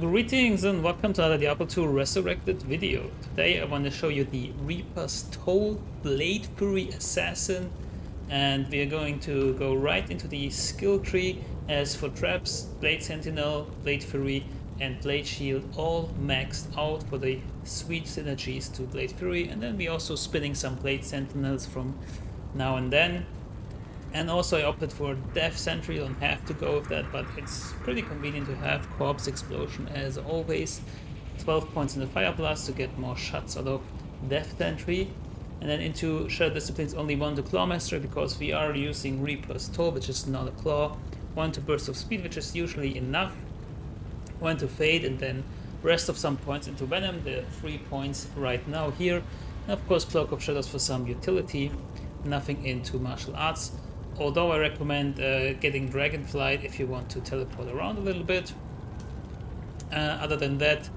Greetings and welcome to another Diablo 2 Resurrected video. Today I want to show you the Reaper's Toll Blade Fury Assassin, and we are going to go right into the skill tree. As for traps, Blade Sentinel, Blade Fury and Blade Shield all maxed out for the sweet synergies to Blade Fury, and then we also spinning some Blade Sentinels from now and then. And also I opted for Death Sentry, don't have to go with that, but it's pretty convenient to have Corpse Explosion as always. 12 points in the Fire Blast to get more shots out of Death Sentry. And then into Shadow Disciplines only 1 to Claw Mastery because we are using Reaper's Toll, which is not a claw. 1 to Burst of Speed, which is usually enough. 1 to Fade, and then rest of some points into Venom, the 3 points right now here. And of course Cloak of Shadows for some utility, nothing into Martial Arts. Although I recommend getting Dragonflight if you want to teleport around a little bit. Other than that,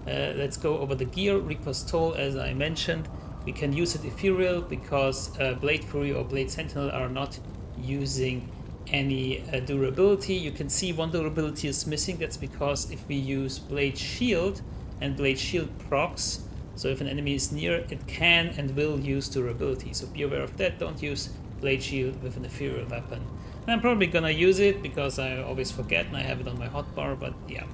let's go over the gear. Reaper's Toll, as I mentioned, we can use it Ethereal because Blade Fury or Blade Sentinel are not using any durability. You can see one durability is missing. That's because if we use Blade Shield and Blade Shield procs, so if an enemy is near, it can and will use durability. So be aware of that. Don't use Blade Shield with an Ethereal weapon. And I'm probably gonna use it because I always forget and I have it on my hotbar, but yeah,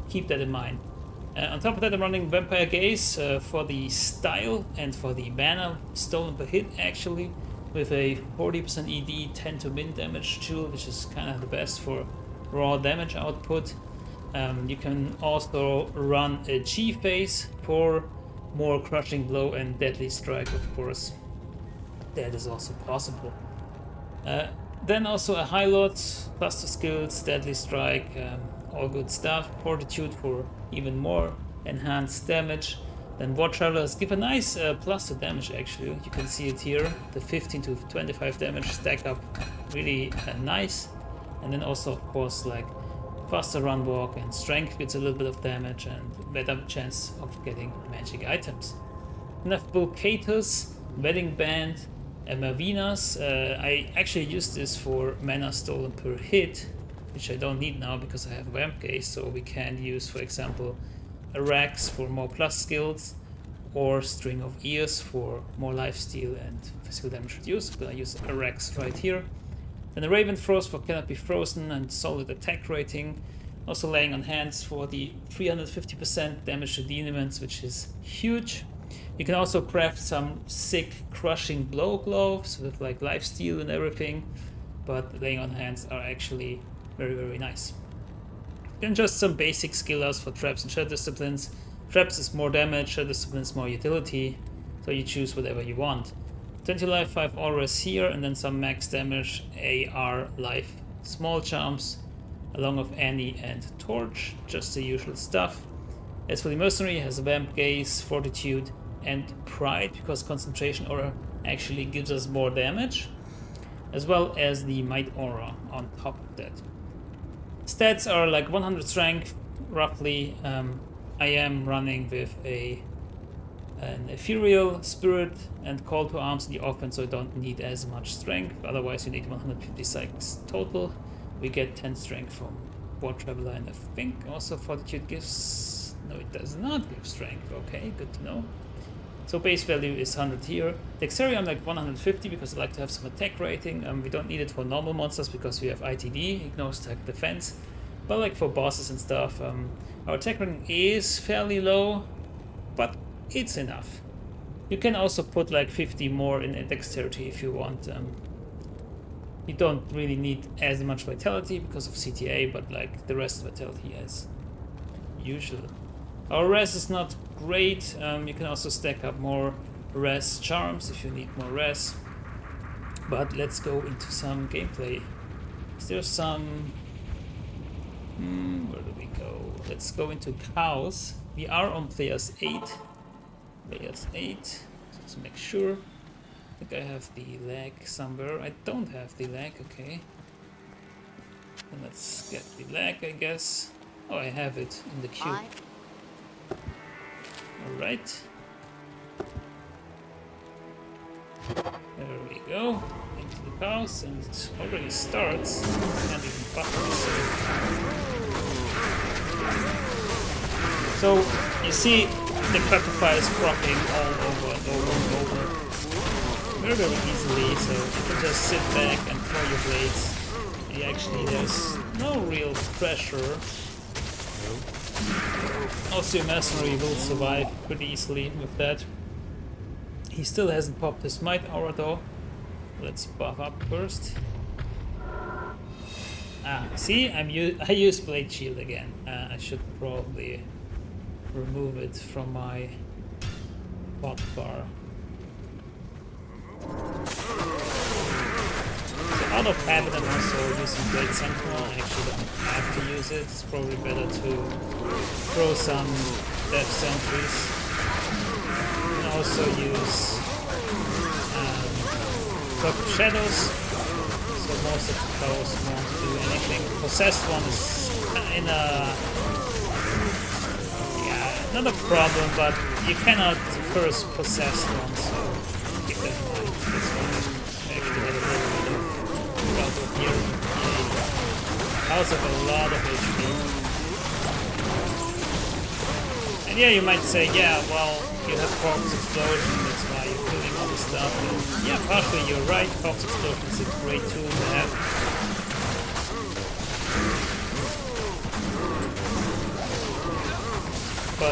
keep that in mind. On top of that, I'm running Vampire Gaze for the style and for the mana stolen per hit, actually, with a 40% ED 10 to min damage tool, which is kind of the best for raw damage output. You can also run a G phase for more crushing blow and deadly strike, of course. That is also possible. Then also a High Lord, plus 2 skills, Deadly Strike, all good stuff. Fortitude for even more enhanced damage. Then War Travelers give a nice plus 2 damage actually. You can see it here. The 15 to 25 damage stack up really nice. And then also of course like faster run walk and strength gets a little bit of damage and better chance of getting magic items. Enough Bulkatus, Wedding Band, Mavinas. I actually use this for mana stolen per hit, which I don't need now because I have Vamp Gaze, so we can use, for example, Arax for more plus skills, or String of Ears for more lifesteal and physical damage reduced. I'm gonna use Arax right here. Then the Raven Frost for Cannot Be Frozen and solid attack rating. Also laying on hands for the 350% damage to demons, which is huge. You can also craft some sick crushing blow gloves with like lifesteal and everything, but laying on hands are actually very nice. Then just some basic skillers for traps and shadow disciplines. Traps is more damage, shadow disciplines more utility, so you choose whatever you want. 20 life, 5 auras here, and then some max damage AR life small charms along with Annie and Torch, just the usual stuff. As for the mercenary, it has Vamp Gaze, Fortitude and Pride, because concentration aura actually gives us more damage, as well as the might aura on top of that. Stats are like 100 strength roughly. I am running with an ethereal spirit and call to arms in the offense, so I don't need as much strength. Otherwise you need 156 total. We get 10 strength from War Traveler, and I think also Fortitude gives, no, it does not give strength. Okay, good to know. So base value is 100 here. Dexterity I'm like 150 because I like to have some attack rating. We don't need it for normal monsters because we have ITD, ignores attack defense. But like for bosses and stuff, our attack rating is fairly low, but it's enough. You can also put like 50 more in dexterity if you want. You don't really need as much vitality because of CTA, but like the rest of vitality as usual. Our res is not great. You can also stack up more res charms if you need more res. But let's go into some gameplay. Is there some... where do we go? Let's go into cows. We are on players 8. Players 8. Let's make sure. I think I have the lag somewhere. I don't have the lag, okay. Then let's get the lag, I guess. Oh, I have it in the queue. Alright. There we go. Into the house, and it already starts. Can't even buffer, so So you see the Crackify is proccing all over and over and over very, very easily, so you can just sit back and throw your blades. Actually, there's no real pressure. Also, your mercenary will survive pretty easily with that. He still hasn't popped his might aura though. Let's buff up first. See, I use Blade Shield again. I should probably remove it from my hotbar. So out of habit, I'm also using Blade Sentinel. I actually don't have to use it. It's probably better to throw some death sentries. And also use Cloak of Shadows. So most of the powers won't do anything. Possessed one is in a not a problem, but you cannot curse possessed ones, so keep that in mind. This one actually had a little bit of trouble here. House of a lot of HP. And yeah, you might say, yeah, well, you have Corpse Explosion, that's why you're doing all this stuff. And yeah, partially you're right, Corpse Explosion is a great tool to have. But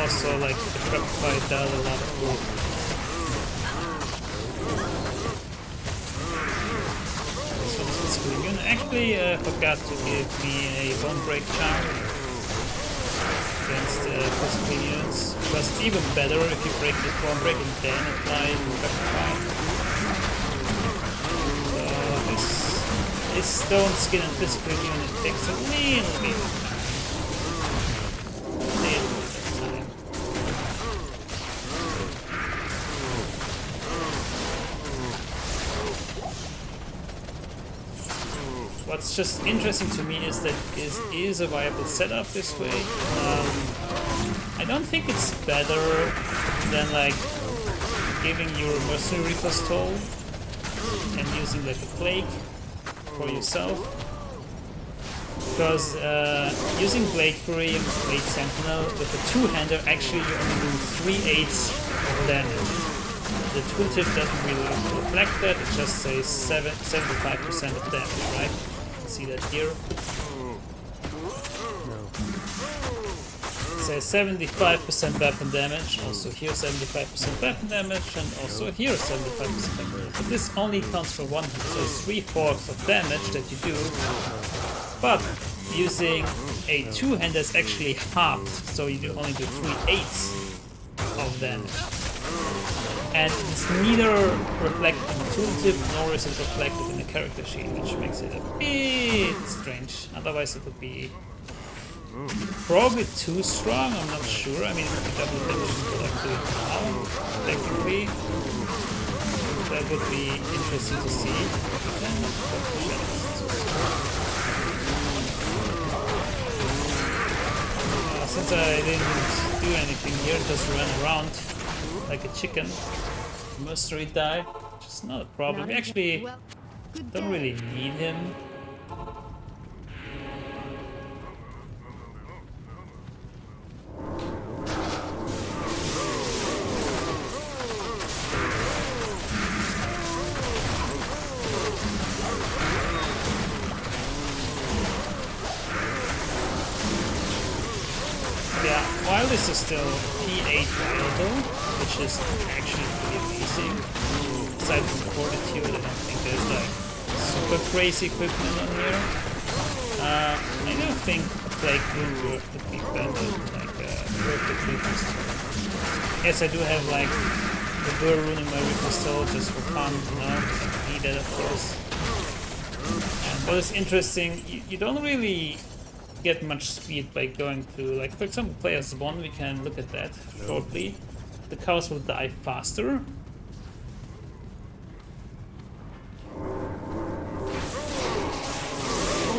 also, like, the Crackify does a lot of work. This one is physically immune. Actually, forgot to give me a Bone Break charm against physical immunes, because it's even better if you break this Bone Break and then apply Crackify. So this Stone Skin and physical immune, it takes a little bit of time. What's just interesting to me is that this is a viable setup this way. I don't think it's better than like giving your mercenary plus toll and using like a plague for yourself. Because using Blade Fury and Blade Sentinel with a two-hander, actually you only do 3/8 of damage. The tooltip doesn't really reflect that, it just says 75% of damage, right? See that here. It says 75% weapon damage, also here 75% weapon damage, and also here 75% damage. But this only counts for one hit, so it's 3/4 of damage that you do. But using a two-hander is actually halved, so you only do 3/8 of damage. And it's neither reflected in the tooltip nor is it reflected in the character sheet, which makes it a bit strange. Otherwise it would be probably too strong, I'm not sure. I mean, it would be double damage until I do it now, technically. That would be interesting to see. Since I didn't do anything here, just ran around like a chicken. Mercenary die, which is not a problem. We actually don't really need him. Yeah, while this is still P8 viable, which is actually pretty amazing. Aside from the fortitude, I don't think there's like super crazy equipment on here. I don't think a Plague Wound would be better than like a perfect Repistol. Yes, I do have like the Burr Rune in my Repistol just for fun, you know, I need that of course. And what is interesting, you don't really get much speed by going through, like for example players 1, we can look at that shortly. The cows will die faster.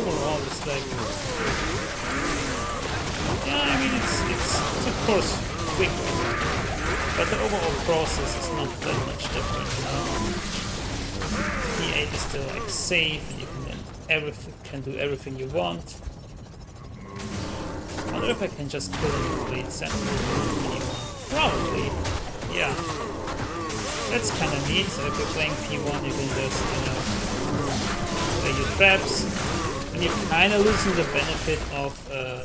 Overall it's like, yeah, I mean it's of course quicker, but the overall process is not that much different, you know. P8 is still like safe and you can do everything you want. wonder if I can just kill him with Blade Sentinel. Probably. Yeah. That's kind of neat. So if you're playing P1, you can just, play your traps. And you're kind of losing the benefit of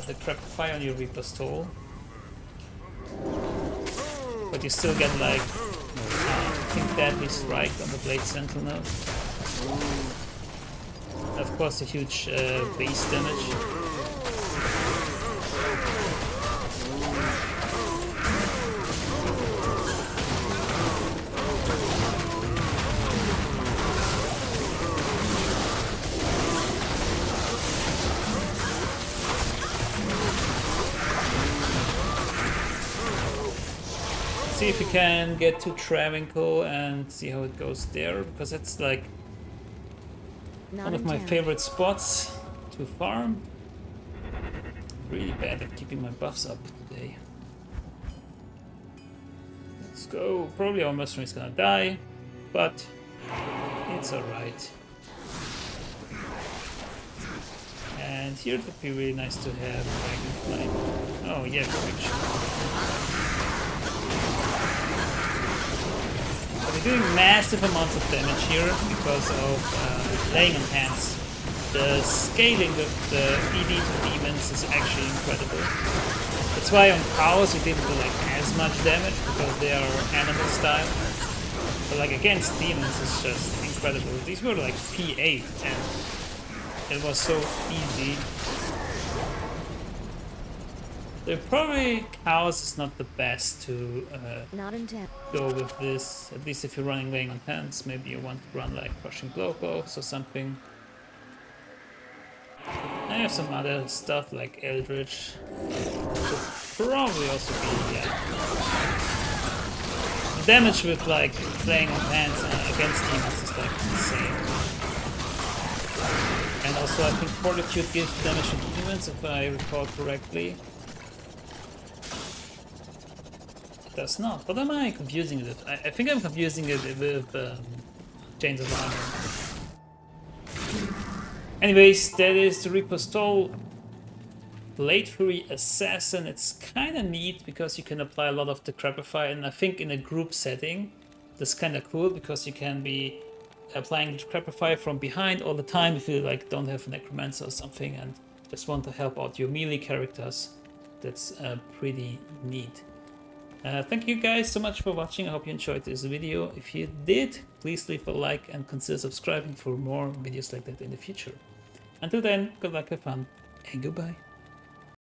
the Crapify on your Reaper's Toll. But you still get like, I think Deadly Strike on the Blade Sentinel. Of course, a huge base damage. See if you can get to Travincle and see how it goes there, because it's like one of my favorite spots to farm. Really bad at keeping my buffs up today. Let's go. Probably our Mushroom is gonna die, but it's alright. And here it would be really nice to have Dragonfly. Oh yeah, correction. We're doing massive amounts of damage here because of laying on hands. The scaling with the ED to demons is actually incredible. That's why on powers we didn't do like as much damage because they are animal style. But like against demons it's just incredible. These were like P8 and it was so easy. So probably Chaos is not the best to go with this, at least if you're running laying on hands. Maybe you want to run like Crushing Glowclaws or something. I have some other stuff like Eldritch, should probably also be, yeah. The damage with like playing on hands against demons is like insane. And also I think Fortitude gives damage to demons if I recall correctly. Does not. What am I confusing it with? I think I'm confusing it with Chains of Armor. Anyways, that is the Reaper's Toll Blade Fury Assassin. It's kind of neat because you can apply a lot of the Crapify, and I think in a group setting that's kind of cool because you can be applying the Crapify from behind all the time if you like don't have a Necromancer or something and just want to help out your melee characters. That's pretty neat. Thank you guys so much for watching. I hope you enjoyed this video. If you did, please leave a like and consider subscribing for more videos like that in the future. Until then, good luck, have fun, and goodbye.